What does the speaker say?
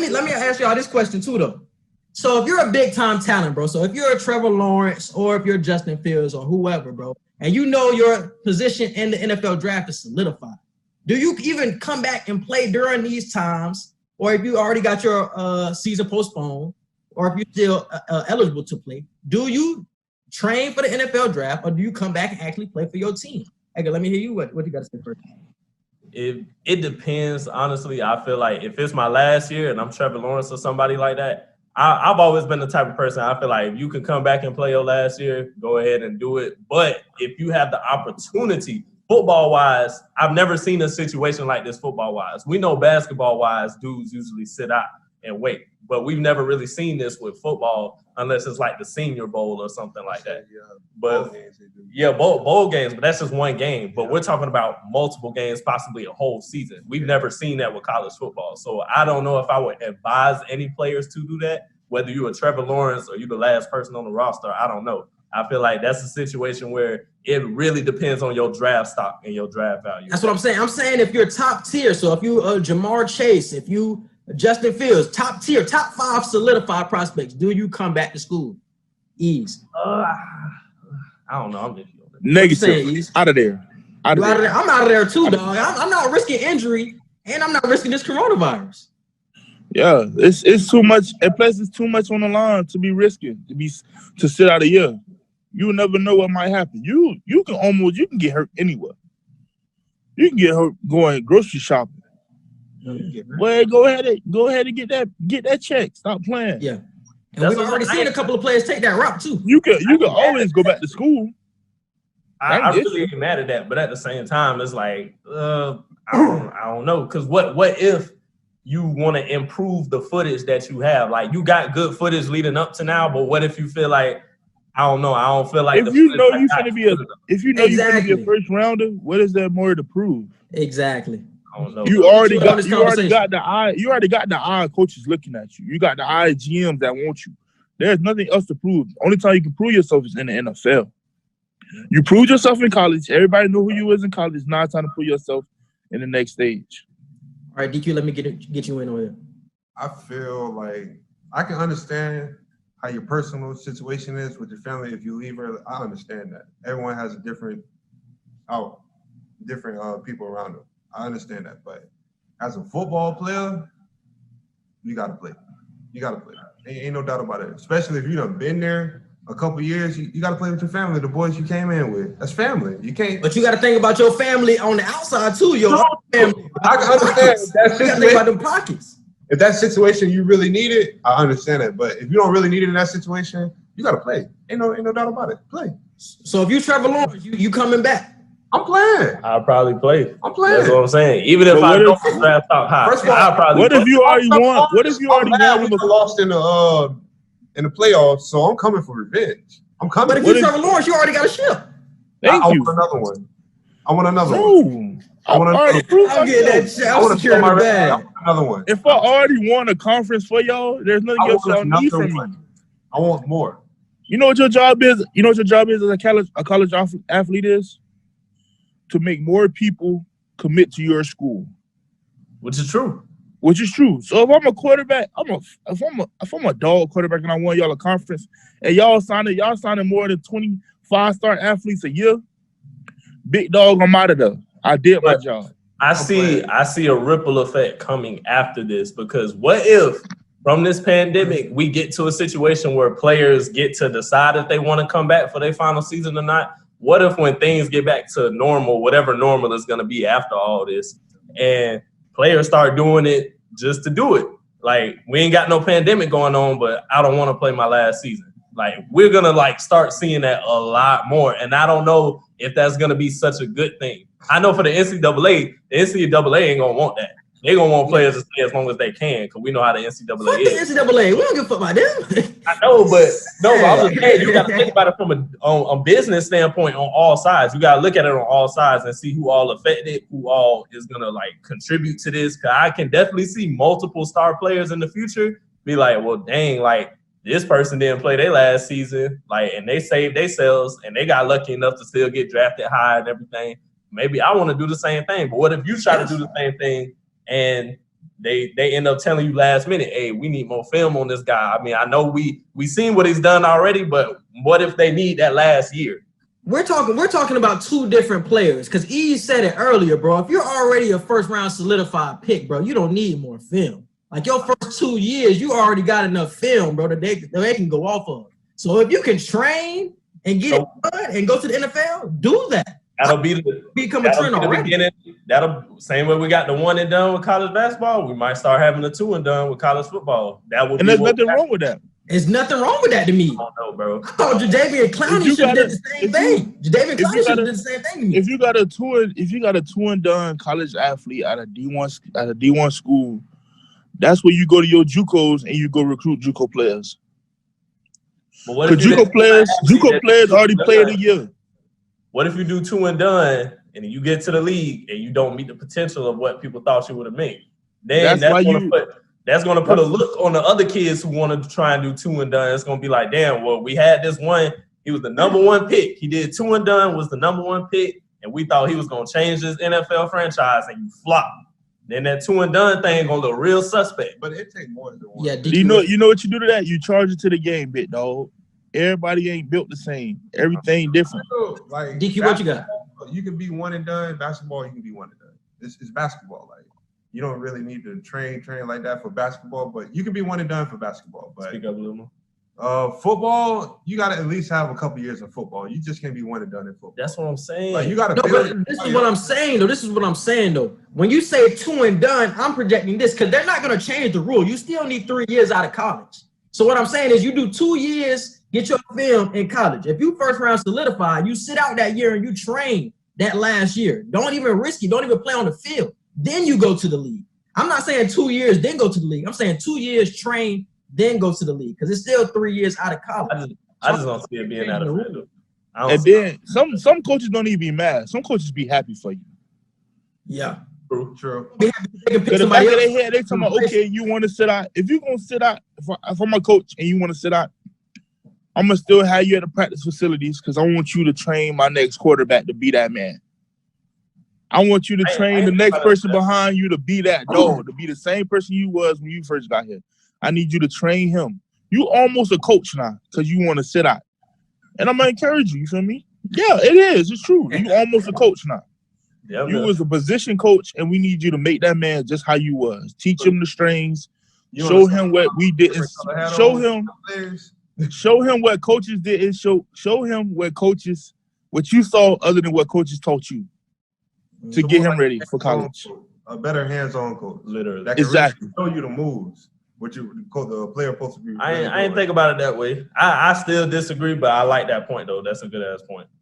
let me ask y'all this question too, though. So if you're a big time talent, bro, so if you're a Trevor Lawrence or if you're Justin Fields or whoever, bro, and you know your position in the NFL draft is solidified, do you even come back and play during these times, or if you already got your season postponed, or if you're still eligible to play, do you train for the NFL draft, or do you come back and actually play for your team? Edgar, let me hear you. What you got to say first? It depends, honestly. I feel like if it's my last year and I'm Trevor Lawrence or somebody like that, I've always been the type of person, I feel like if you can come back and play your last year, go ahead and do it. But if you have the opportunity, football-wise, I've never seen a situation like this football-wise. We know basketball-wise, dudes usually sit out and wait. But we've never really seen this with football unless it's like the Senior Bowl or something like that. But bowl games, but that's just one game. But we're talking about multiple games, possibly a whole season. We've never seen that with college football. So I don't know if I would advise any players to do that, whether you're a Trevor Lawrence or you're the last person on the roster. I don't know. I feel like that's a situation where it really depends on your draft stock and your draft value. That's what I'm saying. I'm saying if you're top tier, so if you Jamar Chase, if you Justin Fields, top tier, top 5 solidified prospects, do you come back to school? Ease. I don't know. I'm just negative. Out of there. I'm out of there too, dog. I'm not risking injury, and I'm not risking this coronavirus. Yeah, it's too much. And plus, it's too much on the line to be risking to sit out a year. You never know what might happen. You can get hurt anywhere. You can get hurt going grocery shopping. Well, go ahead and get that check. Stop playing. Yeah, and we've already seen a couple of players take that route too. You can always go back to school. I really ain't mad at that, but at the same time, it's like I don't know, because what if you want to improve the footage that you have? Like, you got good footage leading up to now, but what if you feel like, I don't know, I don't feel like if you know you're gonna be a first rounder, what is there more to prove? Exactly. I don't know. You already got the eye coaches looking at you. You got the eye GMs that want you. There's nothing else to prove. Only time you can prove yourself is in the NFL. You proved yourself in college. Everybody knew who you was in college. Now it's time to prove yourself in the next stage. All right, DQ, let me get you in on it. I feel like I can understand how your personal situation is with your family if you leave early. I understand that. Everyone has a different people around them. I understand that. But as a football player, you got to play. You got to play. Ain't no doubt about it. Especially if you done been there a couple years, you got to play with your family, the boys you came in with. That's family. You can't. But you got to think about your family on the outside too. Your family. I can understand. You got to think about them pockets. If that situation you really need it, I understand it. But if you don't really need it in that situation, you got to play. Ain't no doubt about it. Play. So if you Trevor Lawrence, you coming back? I'm playing. I'll probably play. I'm playing. That's what I'm saying. Even if I don't draft top high, first of all, I'll probably. What if you already won? What if you already won? We lost in the playoffs, so I'm coming for revenge. I'm coming. But if you're Trevor Lawrence, you already got a ship. Thank you. I want another one. I'll get that shit. I want to secure the bag. Another one. If I already won a conference for y'all, there's nothing else y'all need from me. I want more. You know what your job is? You know what your job is as a college athlete is? To make more people commit to your school. Which is true. So if I'm a quarterback, if I'm a dog quarterback and I won y'all a conference and y'all signing more than 25-star athletes a year, big dog, I'm out of there. I did my job. I see a ripple effect coming after this, because what if from this pandemic we get to a situation where players get to decide if they want to come back for their final season or not? What if when things get back to normal, whatever normal is going to be after all this, and players start doing it just to do it? Like, we ain't got no pandemic going on, but I don't want to play my last season. Like, we're going to start seeing that a lot more. And I don't know if that's going to be such a good thing. I know for the NCAA ain't going to want that. They're going to want players to stay as long as they can, because we know how the NCAA is. The NCAA, we don't give a fuck about them. I know, but I'm just saying, you got to think about it from a business standpoint on all sides. You got to look at it on all sides and see who all affected, who all is going to contribute to this. Because I can definitely see multiple star players in the future be like, well, dang, this person didn't play their last season, and they saved themselves and they got lucky enough to still get drafted high and everything. Maybe I want to do the same thing. But what if you try to do the same thing and they end up telling you last minute, hey, we need more film on this guy. I mean, I know we seen what he's done already, but what if they need that last year? We're talking about two different players, because E said it earlier, bro. If you're already a first round solidified pick, bro, you don't need more film. Like your first 2 years, you already got enough film, bro, that they can go off of. So if you can train and get it done and go to the NFL, do that. That'll become a trend already. Beginning. That'll same way we got the 1 and done with college basketball. We might start having the 2 and done with college football. That would. And there's nothing wrong with that. There's nothing wrong with that to me. I don't know, bro. Oh, Jadeveon Clowney should have did the same thing. Jadeveon Clowney should have did the same thing to me. If you got a two and done college athlete at a D1 school, that's where you go to your JUCOs and you go recruit JUCO players. Because JUCO players already played a year. What if you do 2 and done and you get to the league and you don't meet the potential of what people thought you would have made? Then that's going to put a look on the other kids who want to try and do 2 and done. It's going to be like, damn, well, we had this one. He was the number 1 pick. He did 2 and done, was the number 1 pick, and we thought he was going to change this NFL franchise, and you flopped. Then that 2 and done thing going to look real suspect. But it takes more than one. Yeah, you know what you do to that? You charge it to the game, bit dog. Everybody ain't built the same. Everything different. Like DQ, what you got? You can be 1 and done. Basketball, you can be 1 and done. It's basketball. Like you don't really need to train like that for basketball, but you can be 1 and done for basketball. But speak up a little more. Football, you got to at least have a couple years of football. You just can't be 1 and done in football. That's what I'm saying. Like you got to. No, but this is what I'm saying though. When you say 2 and done, I'm projecting this because they're not going to change the rule. You still need 3 years out of college. So what I'm saying is you do 2 years, get your film in college. If you first round solidified, you sit out that year and you train that last year. Don't even risk it. Don't even play on the field. Then you go to the league. I'm not saying 2 years, then go to the league. I'm saying 2 years train, then go to the league because it's still 3 years out of college. I just don't see it being out of field. And then some coaches don't even be mad. Some coaches be happy for you. Yeah. True. Because the back of their head, they talking about, okay, you want to sit out. If you're going to sit out, if I'm a coach and you want to sit out, I'm going to still have you at the practice facilities because I want you to train my next quarterback to be that man. I want you to train the next person behind you to be that dog, to be the same person you was when you first got here. I need you to train him. You almost a coach now because you want to sit out. And I'm going to encourage you, you feel me? Yeah, it is. It's true. You almost a coach now. Yeah, you was a position coach, and we need you to make that man just how you was. Teach him the strings. Show him what we didn't. Show him what coaches didn't. Show him what you saw other than what coaches taught you to get him ready for college. A better hands-on coach, literally. That can really show you the moves. What the player supposed to be. I ain't think about it that way. I still disagree, but I like that point though. That's a good ass point.